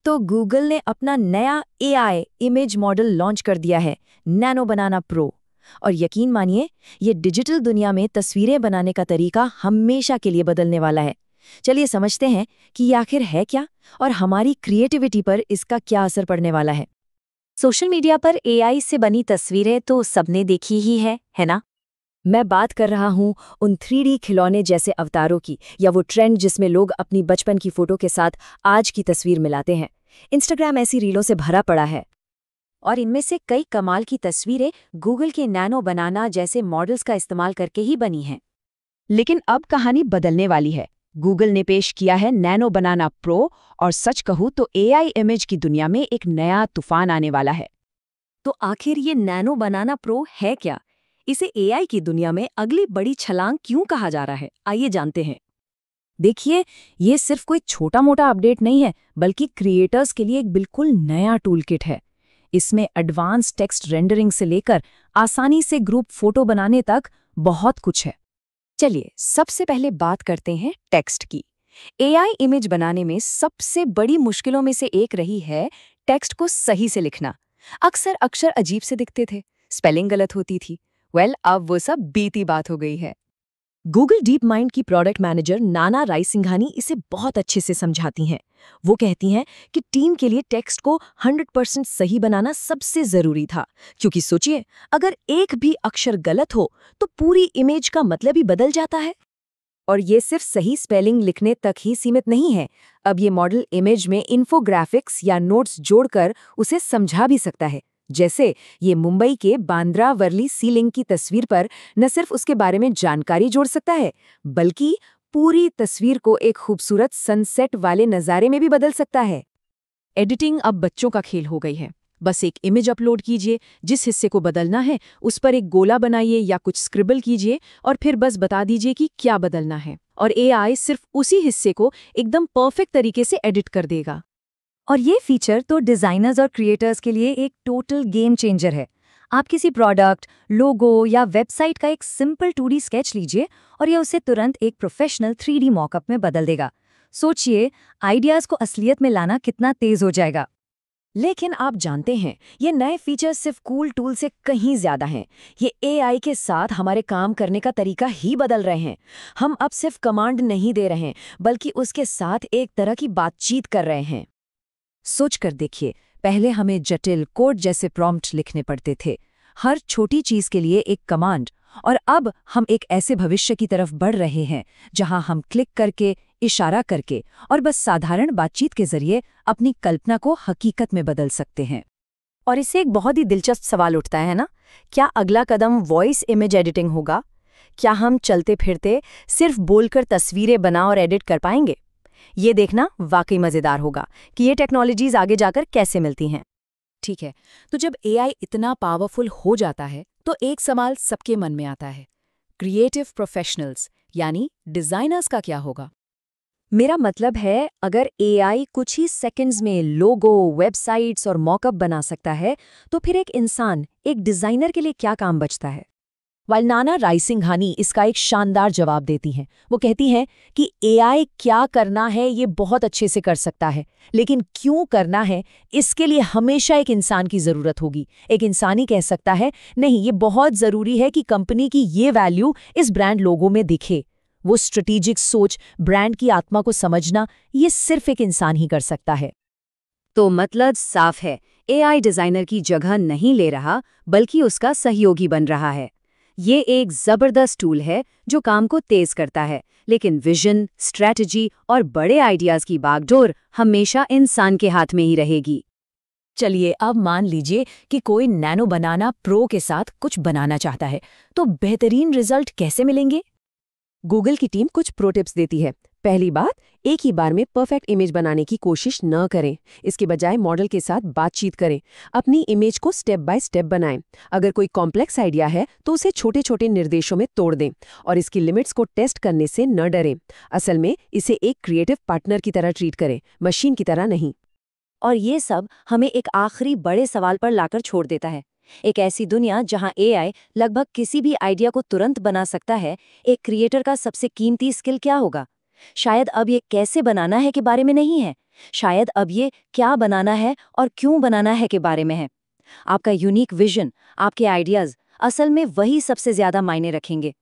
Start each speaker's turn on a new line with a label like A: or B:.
A: तो गूगल ने अपना नया एआई इमेज मॉडल लॉन्च कर दिया है, नैनो बनाना प्रो। और यकीन मानिए, ये डिजिटल दुनिया में तस्वीरें बनाने का तरीका हमेशा के लिए बदलने वाला है। चलिए समझते हैं कि ये आखिर है क्या और हमारी क्रिएटिविटी पर इसका क्या असर पड़ने वाला है।
B: सोशल मीडिया पर एआई से बनी तस्वीरें तो सबने देखी ही है ना?
A: मैं बात कर रहा हूँ उन 3D खिलौने जैसे अवतारों की, या वो ट्रेंड जिसमें लोग अपनी बचपन की फोटो के साथ आज की तस्वीर मिलाते हैं। इंस्टाग्राम ऐसी रीलों से भरा पड़ा है।
B: और इनमें से कई कमाल की तस्वीरें गूगल के नैनो बनाना जैसे मॉडल्स का इस्तेमाल करके ही बनी हैं।
C: लेकिन अब कहानी बदलने वाली है। गूगल ने पेश किया है नैनो बनाना प्रो, और सच कहूँ तो एआई इमेज की दुनिया में एक नया तूफान आने वाला है।
A: तो आखिर ये नैनो बनाना प्रो है क्या? इसे एआई की दुनिया में अगली बड़ी छलांग क्यों कहा जा रहा है? आइए जानते हैं। देखिए, ये सिर्फ कोई छोटा मोटा अपडेट नहीं है, बल्कि क्रिएटर्स के लिए एक बिल्कुल नया टूलकिट है। इसमें एडवांस टेक्स्ट रेंडरिंग से लेकर आसानी से ग्रुप फोटो बनाने तक बहुत कुछ है।
B: चलिए सबसे पहले बात करते हैं टेक्स्ट की। एआई इमेज बनाने में सबसे बड़ी मुश्किलों में से एक रही है टेक्स्ट को सही से लिखना। अक्सर अक्षर अजीब से दिखते थे, स्पेलिंग गलत होती थी। अब वो सब बीती बात हो गई है।
A: गूगल डीप माइंड की प्रोडक्ट मैनेजर नाना रायसिंघानी इसे बहुत अच्छे से समझाती हैं। वो कहती हैं कि टीम के लिए टेक्स्ट को 100% सही बनाना सबसे जरूरी था, क्योंकि सोचिए, अगर एक भी अक्षर गलत हो तो पूरी इमेज का मतलब ही बदल जाता है। और ये सिर्फ सही स्पेलिंग लिखने तक ही सीमित नहीं है। अब ये मॉडल इमेज में इन्फोग्राफिक्स या नोट्स जोड़कर उसे समझा भी सकता है। जैसे ये मुंबई के बांद्रा वर्ली सी लिंक की तस्वीर पर न सिर्फ उसके बारे में जानकारी जोड़ सकता है, बल्कि पूरी तस्वीर को एक खूबसूरत सनसेट वाले नज़ारे में भी बदल सकता है।
C: एडिटिंग अब बच्चों का खेल हो गई है। बस एक इमेज अपलोड कीजिए, जिस हिस्से को बदलना है उस पर एक गोला बनाइए या कुछ स्क्रिबल कीजिए, और फिर बस बता दीजिए कि क्या बदलना है, और एआई सिर्फ उसी हिस्से को एकदम परफेक्ट तरीके से एडिट कर देगा।
B: और ये फीचर तो डिजाइनर्स और क्रिएटर्स के लिए एक टोटल गेम चेंजर है। आप किसी प्रोडक्ट, लोगो या वेबसाइट का एक सिंपल 2D स्केच लीजिए और ये उसे तुरंत एक प्रोफेशनल 3D मॉकअप में बदल देगा। सोचिए, आइडियाज को असलियत में लाना कितना तेज हो जाएगा।
A: लेकिन आप जानते हैं, ये नए फीचर्स सिर्फ कूल टूल से कहीं ज्यादा हैं। ये एआई के साथ हमारे काम करने का तरीका ही बदल रहे हैं। हम अब सिर्फ कमांड नहीं दे रहे हैं, बल्कि उसके साथ एक तरह की बातचीत कर रहे हैं। सोच कर देखिए, पहले हमें जटिल कोड जैसे प्रॉम्प्ट लिखने पड़ते थे, हर छोटी चीज के लिए एक कमांड। और अब हम एक ऐसे भविष्य की तरफ बढ़ रहे हैं जहां हम क्लिक करके, इशारा करके और बस साधारण बातचीत के जरिए अपनी कल्पना को हकीकत में बदल सकते हैं। और इससे एक बहुत ही दिलचस्प सवाल उठता है ना, क्या अगला कदम वॉइस इमेज एडिटिंग होगा? क्या हम चलते फिरते सिर्फ बोलकर तस्वीरें बना और एडिट कर पाएंगे? ये देखना वाकई मजेदार होगा कि ये टेक्नोलॉजीज आगे जाकर कैसे मिलती हैं।
C: ठीक है, तो जब एआई इतना पावरफुल हो जाता है तो एक सवाल सबके मन में आता है, क्रिएटिव प्रोफेशनल्स यानी डिजाइनर्स का क्या होगा?
A: मेरा मतलब है, अगर एआई कुछ ही सेकंड्स में लोगो, वेबसाइट्स और मॉकअप बना सकता है, तो फिर एक इंसान, एक डिजाइनर के लिए क्या काम बचता है? वाल नाना रायसिंघानी इसका एक शानदार जवाब देती हैं। वो कहती हैं कि एआई क्या करना है ये बहुत अच्छे से कर सकता है, लेकिन क्यों करना है इसके लिए हमेशा एक इंसान की जरूरत होगी। एक इंसान ही कह सकता है, नहीं, ये बहुत जरूरी है कि कंपनी की ये वैल्यू इस ब्रांड लोगो में दिखे। वो स्ट्रेटेजिक सोच, ब्रांड की आत्मा को समझना, ये सिर्फ एक इंसान ही कर सकता है।
B: तो मतलब साफ है, एआई डिजाइनर की जगह नहीं ले रहा, बल्कि उसका सहयोगी बन रहा है। ये एक जबरदस्त टूल है जो काम को तेज करता है, लेकिन विजन, स्ट्रैटेजी और बड़े आइडियाज की बागडोर हमेशा इंसान के हाथ में ही रहेगी।
A: चलिए, अब मान लीजिए कि कोई नैनो बनाना प्रो के साथ कुछ बनाना चाहता है, तो बेहतरीन रिजल्ट कैसे मिलेंगे? गूगल की टीम कुछ प्रो टिप्स देती है। पहली बात, एक ही बार में परफेक्ट इमेज बनाने की कोशिश न करें। इसके बजाय मॉडल के साथ बातचीत करें, अपनी इमेज को स्टेप बाय स्टेप बनाएं। अगर कोई कॉम्प्लेक्स आइडिया है तो उसे छोटे छोटे निर्देशों में तोड़ दें, और इसकी लिमिट्स को टेस्ट करने से न डरें। असल में इसे एक क्रिएटिव पार्टनर की तरह ट्रीट करें, मशीन की तरह नहीं।
B: और ये सब हमें एक आखिरी बड़े सवाल पर लाकर छोड़ देता है। एक ऐसी दुनिया जहां एआई लगभग किसी भी आइडिया को तुरंत बना सकता है, एक क्रिएटर का सबसे कीमती स्किल क्या होगा? शायद अब ये कैसे बनाना है के बारे में नहीं है, शायद अब ये क्या बनाना है और क्यों बनाना है के बारे में है। आपका यूनिक विजन, आपके आइडियाज असल में वही सबसे ज्यादा मायने रखेंगे।